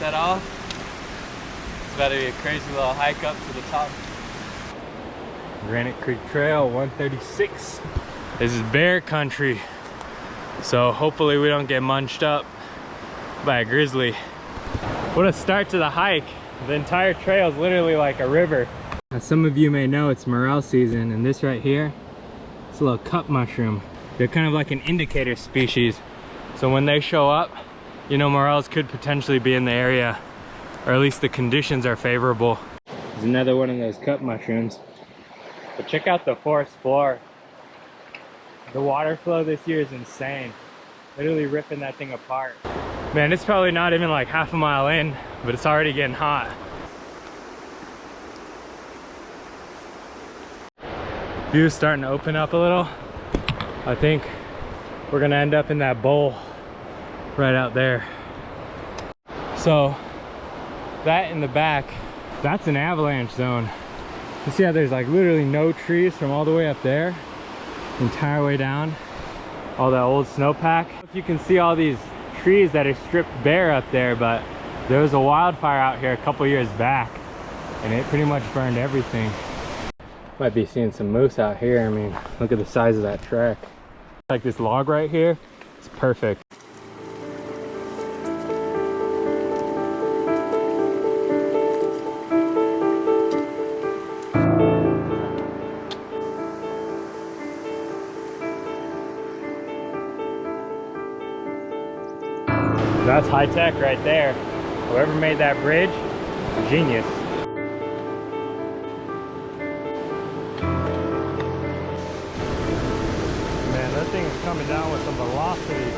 set off. It's about to be a crazy little hike up to the top. Granite Creek Trail 136. This is bear country, so hopefully we don't get munched up by a grizzly. What a start to the hike. The entire trail is literally like a river. As some of you may know, it's morel season, and this right here, it's a little cup mushroom. They're kind of like an indicator species. So when they show up, you know morels could potentially be in the area, or at least the conditions are favorable. There's another one of those cup mushrooms. But check out the forest floor. The water flow this year is insane. Literally ripping that thing apart. Man, it's probably not even like half a mile in, but it's already getting hot. View's starting to open up a little. I think we're gonna end up in that bowl right out there. So that in the back, that's an avalanche zone. You see how there's like literally no trees from all the way up there, the entire way down, all that old snowpack. You can see all these trees that are stripped bare up there, but there was a wildfire out here a couple years back and it pretty much burned everything. Might be seeing some moose out here. I mean, look at the size of that track. Like this log right here, it's perfect. That's high tech right there. Whoever made that bridge, genius. Man, that thing is coming down with some velocity.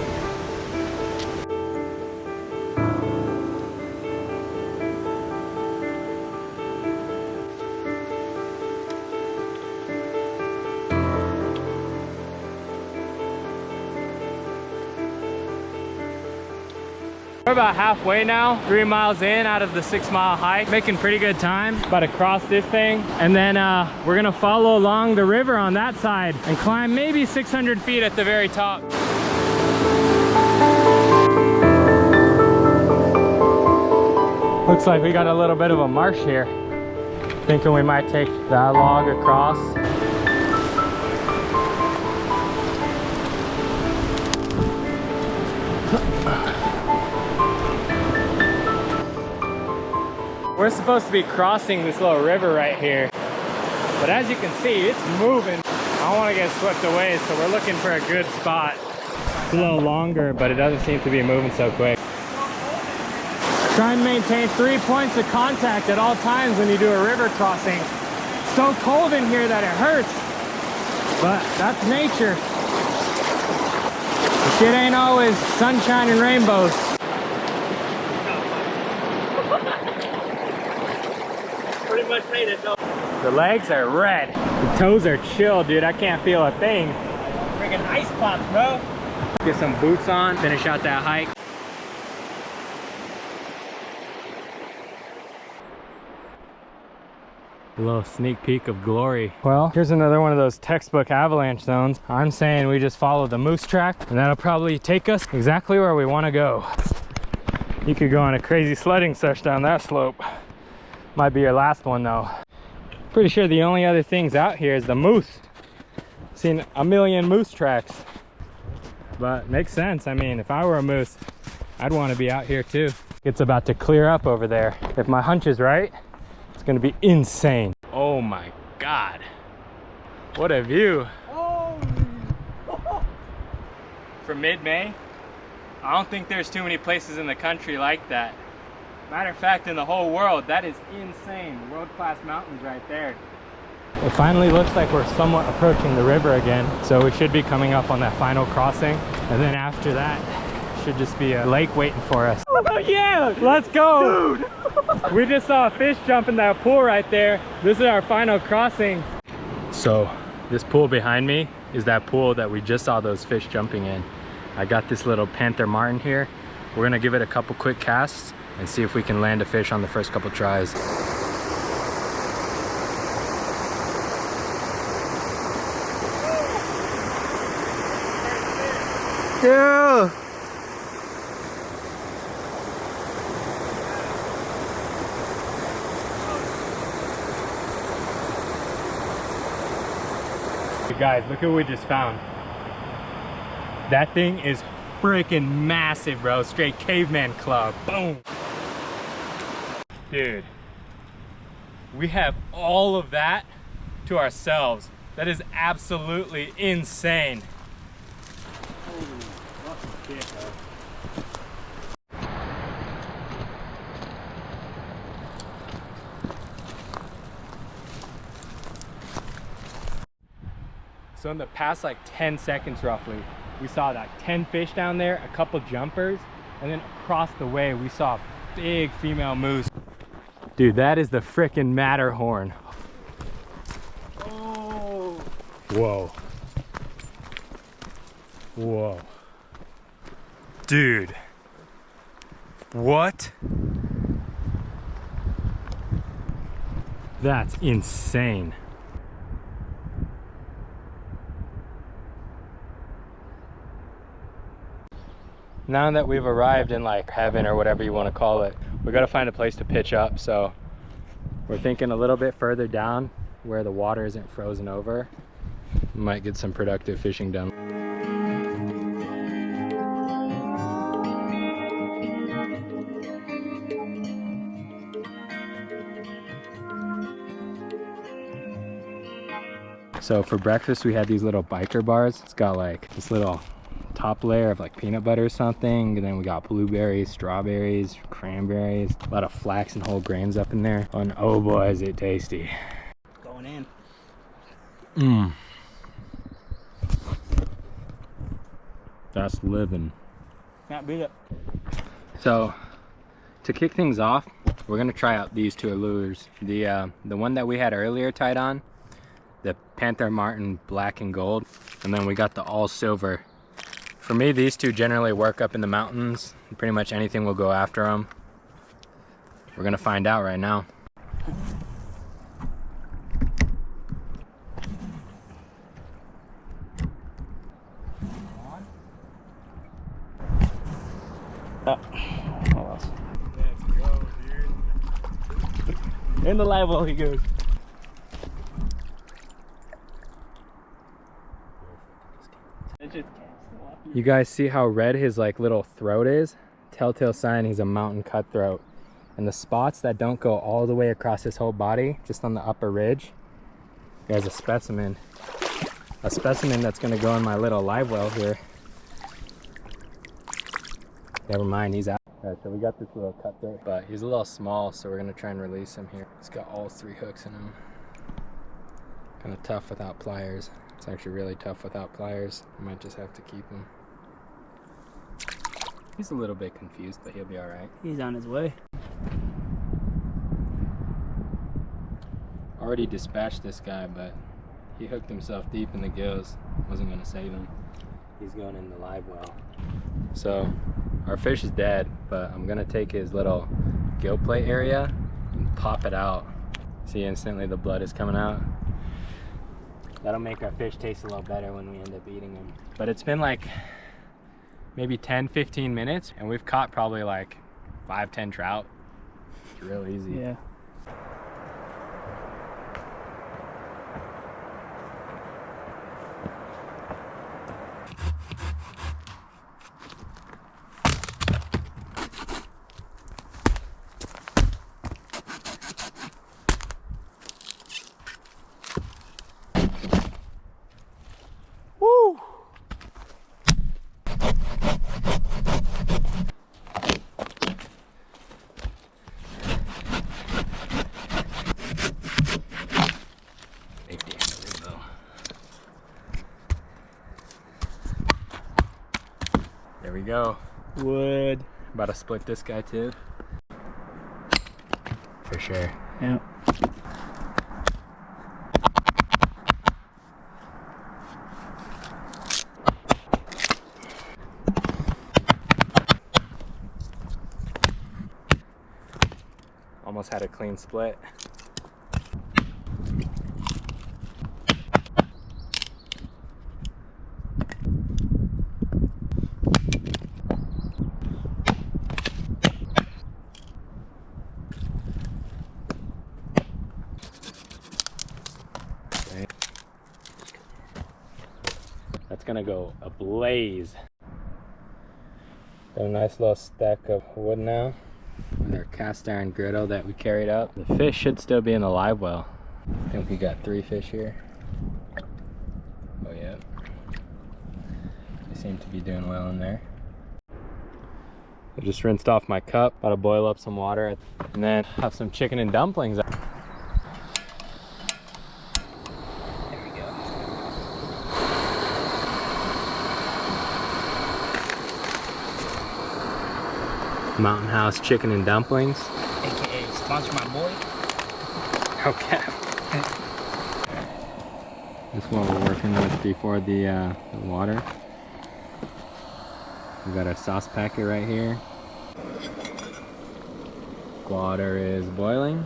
We're about halfway now, 3 miles in out of the 6-mile hike. Making pretty good time. About to cross this thing. And then we're gonna follow along the river on that side and climb maybe 600 feet at the very top. Looks like we got a little bit of a marsh here. Thinking we might take that log across. We're supposed to be crossing this little river right here, but as you can see, it's moving. I don't want to get swept away, so we're looking for a good spot. It's a little longer, but it doesn't seem to be moving so quick. Try and maintain 3 points of contact at all times when you do a river crossing. It's so cold in here that it hurts, but that's nature. The shit ain't always sunshine and rainbows. Made it though. The legs are red. The toes are chill, dude. I can't feel a thing. Freaking ice pops, bro. Get some boots on, finish out that hike. A little sneak peek of glory. Well, here's another one of those textbook avalanche zones. I'm saying we just follow the moose track, and that'll probably take us exactly where we want to go. You could go on a crazy sledding sesh down that slope. Might be your last one though. Pretty sure the only other things out here is the moose. Seen a million moose tracks, but makes sense. I mean, if I were a moose, I'd want to be out here too. It's about to clear up over there. If my hunch is right, it's gonna be insane. Oh my God, what a view. For mid-May, I don't think there's too many places in the country like that. Matter of fact, in the whole world, that is insane. World-class mountains right there. It finally looks like we're somewhat approaching the river again, so we should be coming up on that final crossing, and then after that should just be a lake waiting for us. Oh yeah, let's go. Dude. We just saw a fish jump in that pool right there. This is our final crossing. So this pool behind me is that pool that we just saw those fish jumping in. I got this little panther martin here. We're gonna give it a couple quick casts and see if we can land a fish on the first couple tries. Yeah. Guys, look at what we just found. That thing is freaking massive, bro. Straight caveman club. Boom. Dude, we have all of that to ourselves. That is absolutely insane. So in the past like 10 seconds roughly, we saw like 10 fish down there, a couple jumpers, and then across the way we saw a big female moose. Dude, that is the frickin' Matterhorn. Oh. Whoa. Whoa. Dude. What? That's insane. Now that we've arrived in like heaven or whatever you want to call it, we got to find a place to pitch up. So we're thinking a little bit further down where the water isn't frozen over. We might get some productive fishing done. So for breakfast we had these little biker bars. It's got like this little top layer of like peanut butter or something, and then we got blueberries, strawberries, cranberries, a lot of flax and whole grains up in there. And oh boy, is it tasty. Going in. Mmm. That's living. Can't beat it. So To kick things off, we're gonna try out these two lures. The one that we had earlier tied on, the Panther Martin black and gold, and then we got the all silver. For me, these two generally work up in the mountains. Pretty much anything will go after them. We're gonna find out right now. Let's go, dude. In the live well he goes. You guys see how red his like little throat is? Telltale sign he's a mountain cutthroat. And the spots that don't go all the way across his whole body, just on the upper ridge, there's a specimen. A specimen that's gonna go in my little live well here. Never mind, he's out. All right, so we got this little cutthroat, but he's a little small, so we're gonna try and release him here. He's got all 3 hooks in him. Kind of tough without pliers. It's actually really tough without pliers. I might just have to keep him. He's a little bit confused, but he'll be all right. He's on his way. Already dispatched this guy, but he hooked himself deep in the gills. Wasn't gonna save him. He's going in the live well. So our fish is dead, but I'm gonna take his little gill plate area and pop it out. See, instantly the blood is coming out. That'll make our fish taste a little better when we end up eating them. But it's been like maybe 10-15 minutes, and we've caught probably like 5-10 trout. It's real easy. Yeah. Woo! There we go. Wood. About to split this guy too. For sure. Yeah. Almost had a clean split. gonna go ablaze. Got a nice little stack of wood now with our cast iron griddle that we carried up. The fish should still be in the live well. I think we got 3 fish here. Oh yeah. They seem to be doing well in there. I just rinsed off my cup, about to boil up some water, and then have some chicken and dumplings. There we go. Mountain House chicken and dumplings. AKA sponsor my boy. Okay. This is what we're working with before the water. We've got our sauce packet right here. Water is boiling.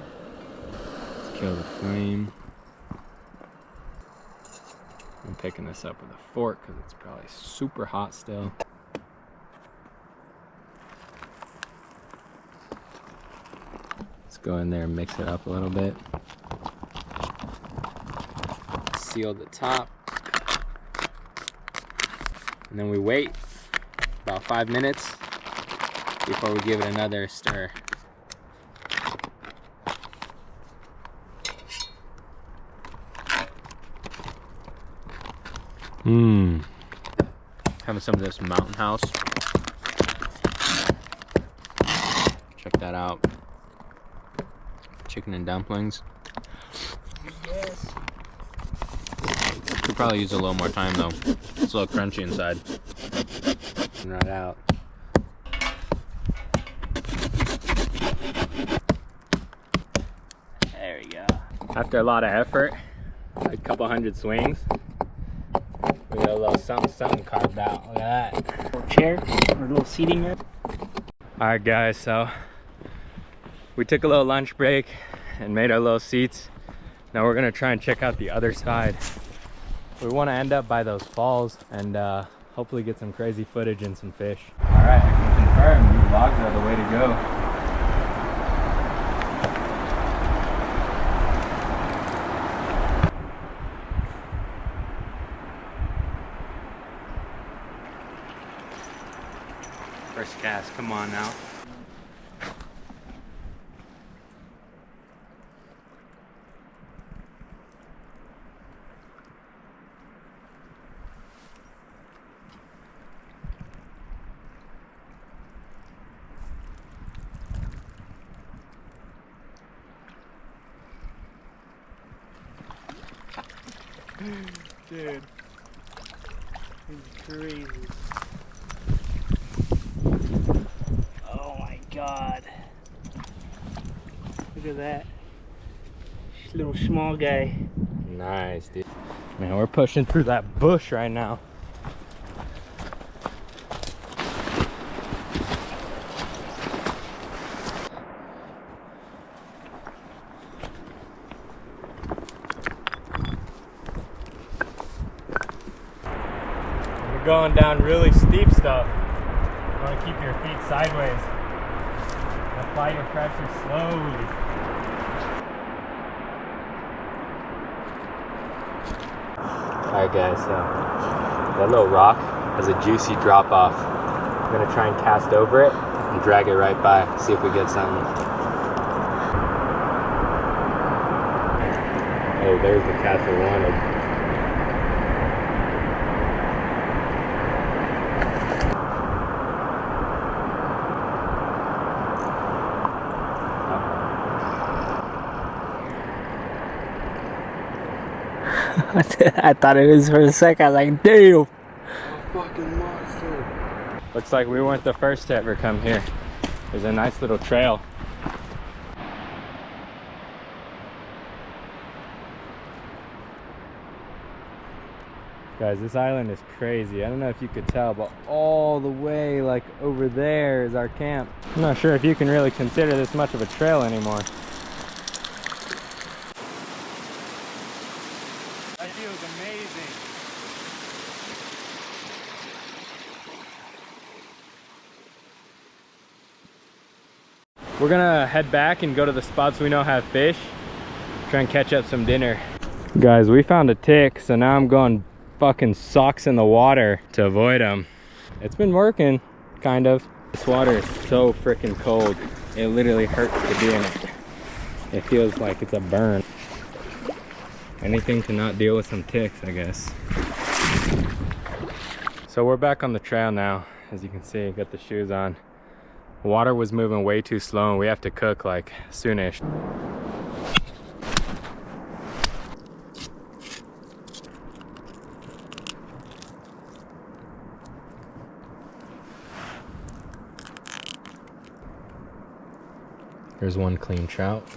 Let's kill the flame. I'm picking this up with a fork because it's probably super hot still. Let's go in there and mix it up a little bit. Seal the top. And then we wait about 5 minutes before we give it another stir. Having some of this Mountain House. Check that out. Chicken and dumplings. Yes. Could probably use a little more time though. It's a little crunchy inside. Right out. There we go. After a lot of effort, a couple hundred swings, we got a little something carved out. Look at that. Or chair, or a little seating area. Alright guys, so we took a little lunch break and made our little seats. Now we're gonna try and check out the other side. We want to end up by those falls and hopefully get some crazy footage and some fish. Alright, I can confirm these logs are the way to go. First cast, come on now. Dude, this is crazy. Oh my god. Look at that. Little small guy. Nice, dude. Man, we're pushing through that bush right now. We're going down really steep stuff. You want to keep your feet sideways. Apply your pressure slowly. Alright guys, so that little rock has a juicy drop off. I'm going to try and cast over it and drag it right by, see if we get something. Oh, there's the cast we wanted. I thought it was for a second. I was like, damn. Fucking monster. Looks like we weren't the first to ever come here. There's a nice little trail. Guys, this island is crazy. I don't know if you could tell, but all the way like over there is our camp. I'm not sure if you can really consider this much of a trail anymore. That view is amazing. We're gonna head back and go to the spots we know have fish. Try and catch up some dinner. Guys, we found a tick, so now I'm going fucking socks in the water to avoid them. It's been working, kind of. This water is so freaking cold. It literally hurts to be in it. It feels like it's a burn. Anything to not deal with some ticks, I guess. So we're back on the trail now. As you can see, got the shoes on. Water was moving way too slow and we have to cook like soonish. There's one clean trout.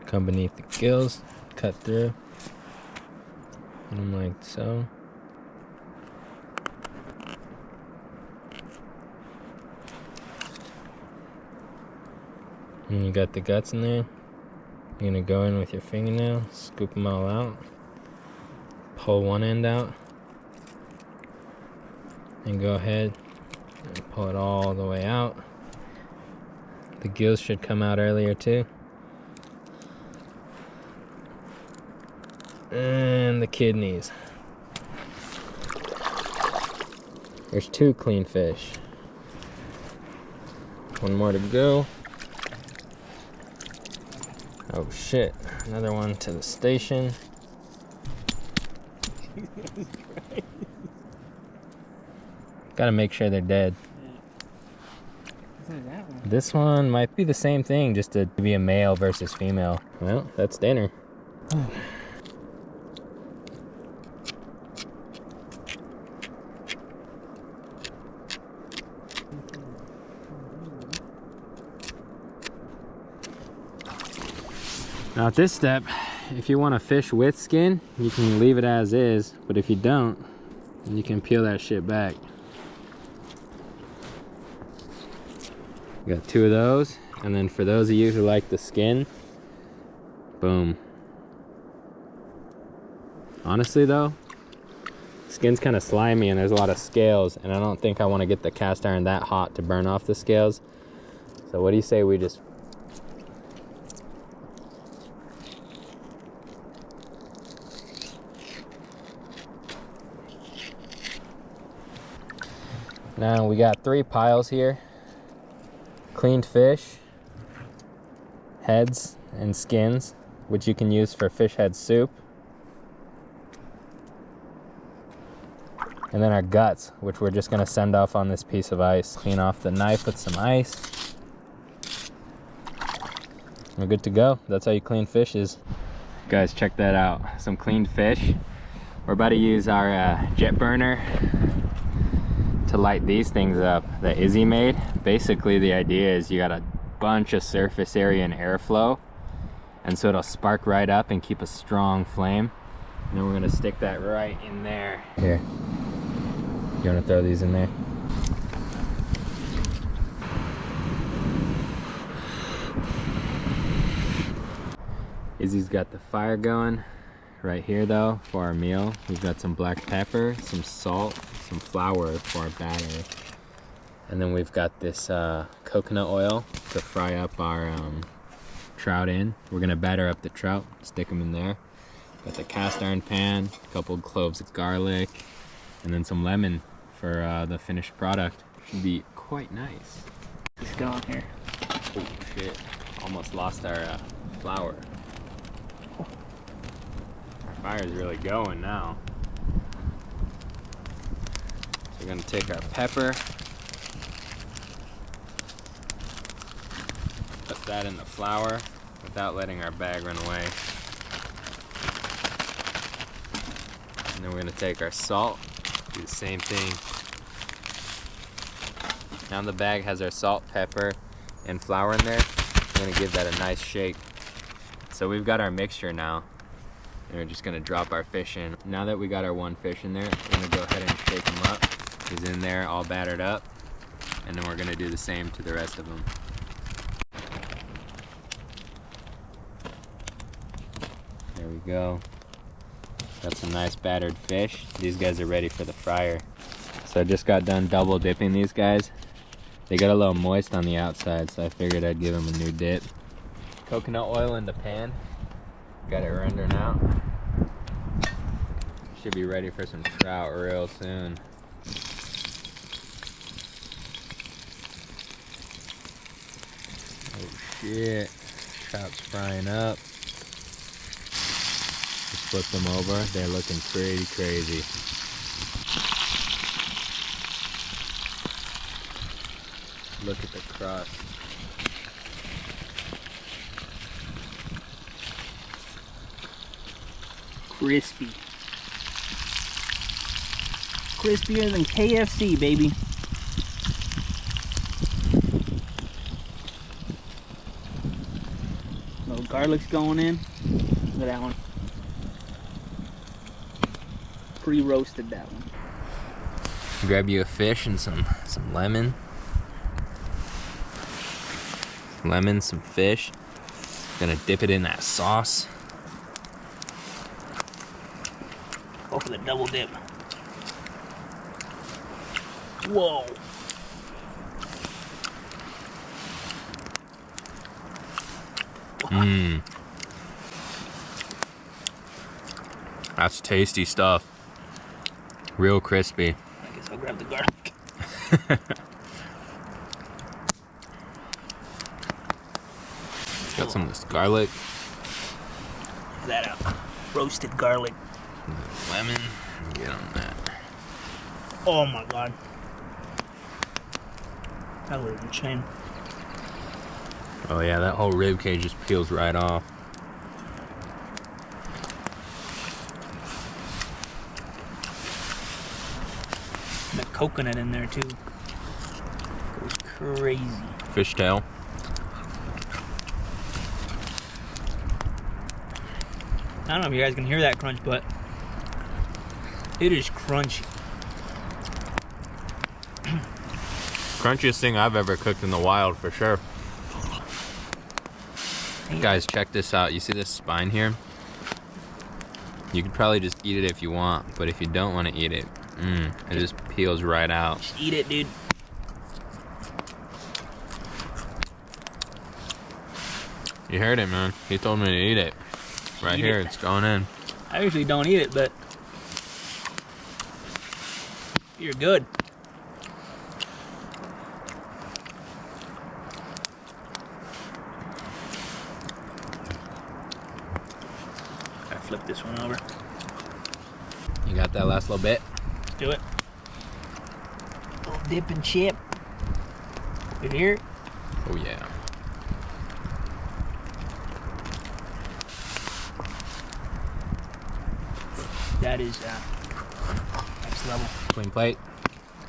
Come beneath the gills, cut through. And I'm like so. And you got the guts in there. You're gonna go in with your fingernail, scoop them all out, pull one end out, and go ahead and pull it all the way out. The gills should come out earlier too. And the kidneys. There's 2 clean fish. One more to go. Oh shit, another one to the station. Gotta make sure they're dead. This one might be the same thing, just to be a male versus female. Well, that's dinner. Now at this step, if you want to fish with skin, you can leave it as is, but if you don't, you can peel that shit back. Got 2 of those, and then for those of you who like the skin, boom. Honestly though, skin's kind of slimy and there's a lot of scales, and I don't think I want to get the cast iron that hot to burn off the scales. So what do you say we just... Now we got 3 piles here. Cleaned fish, heads and skins, which you can use for fish head soup. And then our guts, which we're just gonna send off on this piece of ice. Clean off the knife with some ice. We're good to go. That's how you clean fishes. Guys, check that out. Some cleaned fish. We're about to use our jet burner to light these things up that Izzy made. Basically the idea is you got a bunch of surface area and airflow, and so it'll spark right up and keep a strong flame. And then we're gonna stick that right in there. Here, you wanna throw these in there? Izzy's got the fire going. Right here though, for our meal, we've got some black pepper, some salt, some flour for our batter. And then we've got this coconut oil to fry up our trout in. We're gonna batter up the trout, stick them in there. Got the cast iron pan, a couple cloves of garlic, and then some lemon for the finished product. Should be quite nice. Let's go on here. Oh shit, almost lost our flour. Fire's really going now. So we're gonna take our pepper, put that in the flour without letting our bag run away. And then we're gonna take our salt, do the same thing. Now the bag has our salt, pepper, and flour in there. We're gonna give that a nice shake. So we've got our mixture now. And we're just gonna drop our fish in. Now that we got our one fish in there, we're gonna go ahead and shake him up. He's in there all battered up. And then we're gonna do the same to the rest of them. There we go. Got some nice battered fish. These guys are ready for the fryer. So I just got done double dipping these guys. They got a little moist on the outside, so I figured I'd give them a new dip. Coconut oil in the pan. Got it rendering out. Should be ready for some trout real soon. Oh shit, trout's frying up. Just flip them over, they're looking pretty crazy. Look at the crust. Crispy. Crispier than KFC, baby. Little garlic's going in. Look at that one. Pre-roasted that one. Grab you a fish and some lemon. Lemon, some fish. Gonna dip it in that sauce. Go for the double dip. Whoa. Mmm. That's tasty stuff. Real crispy. I guess I'll grab the garlic. Got some of this garlic. Look that up. Roasted garlic. Lemon. Get on that. Oh my god. That was insane. Oh yeah, that whole rib cage just peels right off. And the coconut in there too. Goes crazy. Fishtail. I don't know if you guys can hear that crunch, but it is crunchy. Crunchiest thing I've ever cooked in the wild for sure. Guys, check this out. You see this spine here? You could probably just eat it if you want, but if you don't want to eat it, it just peels right out. Just eat it, dude. You heard it, man. He told me to eat it. Right here, it's going in. I usually don't eat it, but you're good. Gotta flip this one over. You got that last little bit? Let's do it. Little dip and chip. You hear it? Oh yeah. That is next level. Clean plate.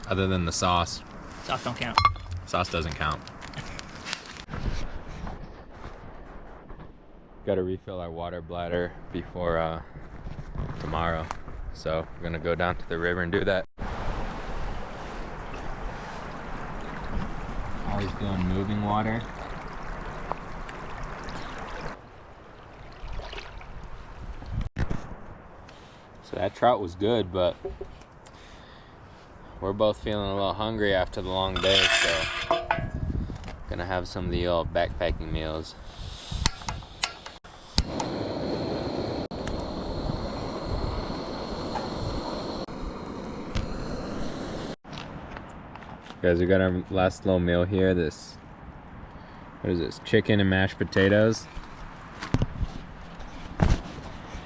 Other than the sauce. Sauce don't count. Sauce doesn't count. Got to refill our water bladder before tomorrow. So we're gonna go down to the river and do that. Always doing moving water. So that trout was good, but we're both feeling a little hungry after the long day, so gonna have some of the old backpacking meals. Guys, we got our last little meal here. This, what is this? Chicken and mashed potatoes.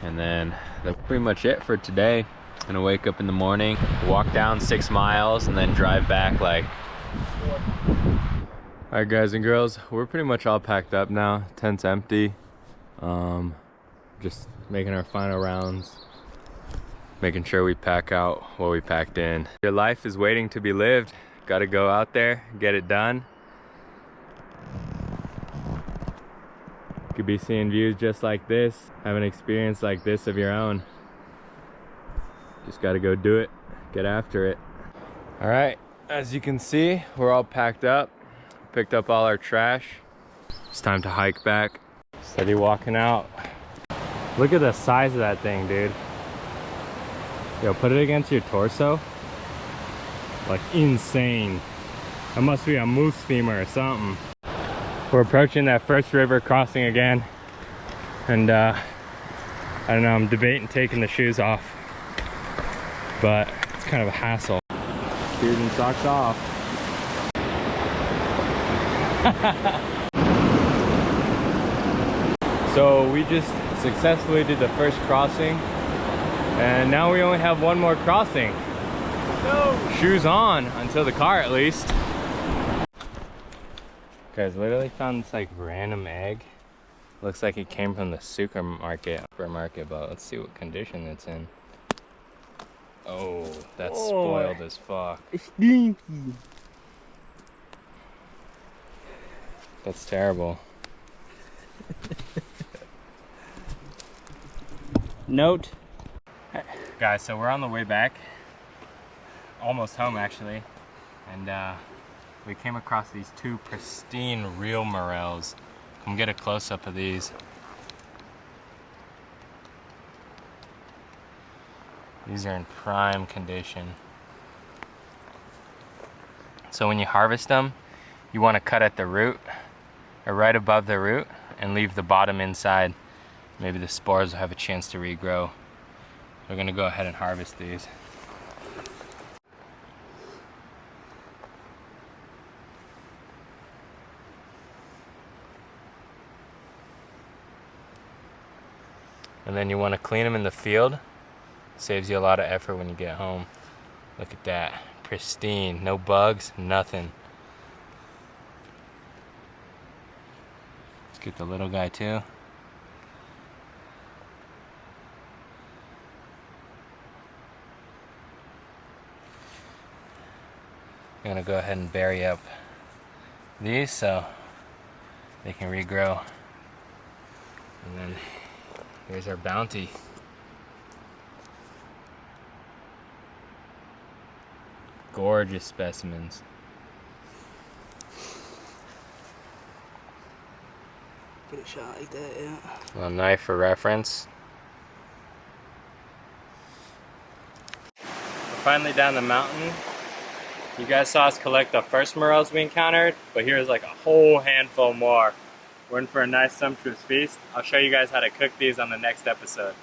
And then that's pretty much it for today. Gonna wake up in the morning, walk down 6 miles, and then drive back like 4. Alright guys and girls, we're pretty much all packed up now. Tent's empty. Just making our final rounds. Making sure we pack out what we packed in. Your life is waiting to be lived. Gotta go out there, get it done. Could be seeing views just like this, have an experience like this of your own. Just gotta go do it, get after it. All right, as you can see, we're all packed up, picked up all our trash. It's time to hike back. Steady walking out. Look at the size of that thing, dude. Yo, put it against your torso. Like insane. That must be a moose femur or something. We're approaching that first river crossing again, and I don't know, I'm debating taking the shoes off. but it's kind of a hassle. Shoes and socks off. So we just successfully did the first crossing, and now we only have one more crossing. No. Shoes on until the car, at least. Guys, literally found this like random egg. Looks like it came from the supermarket, but let's see what condition it's in. Oh, that's spoiled as fuck. It's stinky. That's terrible. Note. Guys, so we're on the way back. Almost home, actually. And we came across these two pristine real morels. Come get a close-up of these. These are in prime condition. So when you harvest them, you want to cut at the root, or right above the root, and leave the bottom inside. Maybe the spores will have a chance to regrow. We're gonna go ahead and harvest these. And then you want to clean them in the field. Saves you a lot of effort when you get home. Look at that, pristine, no bugs, nothing. Let's get the little guy too. I'm gonna go ahead and bury up these so they can regrow. And then here's our bounty. Gorgeous specimens. Get a shot like that, yeah. A little knife for reference. We're finally down the mountain. You guys saw us collect the first morels we encountered, but here's like a whole handful more. We're in for a nice sumptuous feast. I'll show you guys how to cook these on the next episode.